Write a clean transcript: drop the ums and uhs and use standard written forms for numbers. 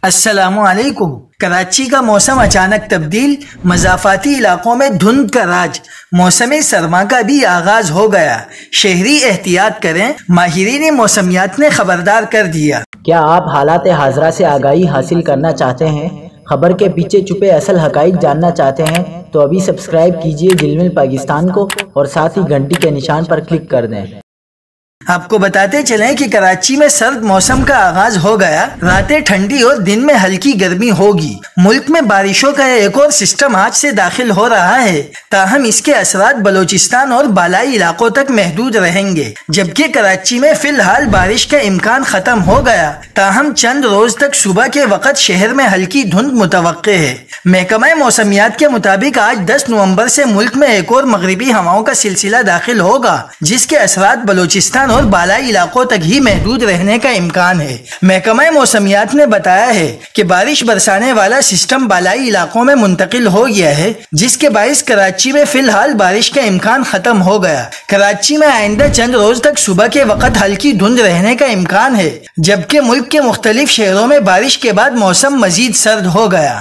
السلام علیکم۔ کراچی کا موسم اچانک تبدیل، مضافاتی علاقوں میں دھند کا راج، موسم سرما کا بھی آغاز ہو گیا، شہری احتیاط کریں، ماہرین موسمیات نے خبردار کر دیا۔ کیا آپ حالات حاضرہ سے آگاہی حاصل کرنا چاہتے ہیں؟ خبر کے پیچھے چھپے اصل حقائق جاننا چاہتے ہیں تو ابھی سبسکرائب کیجئے جلمل پاکستان کو اور ساتھ ہی گھنٹی کے نشان پر کلک کر دیں۔ آپ کو بتاتے چلیں کہ کراچی میں سرد موسم کا آغاز ہو گیا، راتیں ٹھنڈی اور دن میں ہلکی گرمی ہوگی۔ ملک میں بارشوں کا ایک اور سسٹم آج سے داخل ہو رہا ہے، تاہم اس کے اثرات بلوچستان اور بالائی علاقوں تک محدود رہیں گے، جبکہ کراچی میں فی الحال بارش کا امکان ختم ہو گیا، تاہم چند روز تک صبح کے وقت شہر میں ہلکی دھند متوقع ہے۔ محکمہ موسمیات کے مطابق آج 10 نومبر سے ملک میں ایک اور مغربی ہواؤں کا سلسلہ داخل ہوگا، جس کے اثرات بلوچستان اور بالائی علاقوں تک ہی محدود رہنے کا امکان ہے۔ محکمہ موسمیات نے بتایا ہے کہ بارش برسانے والا سسٹم بالائی علاقوں میں منتقل ہو گیا ہے، جس کے باعث کراچی میں فی الحال بارش کا امکان ختم ہو گیا۔ کراچی میں آئندہ چند روز تک صبح کے وقت ہلکی دھند رہنے کا امکان ہے، جبکہ ملک کے مختلف شہروں میں بارش کے بعد موسم مزید سرد ہو گیا۔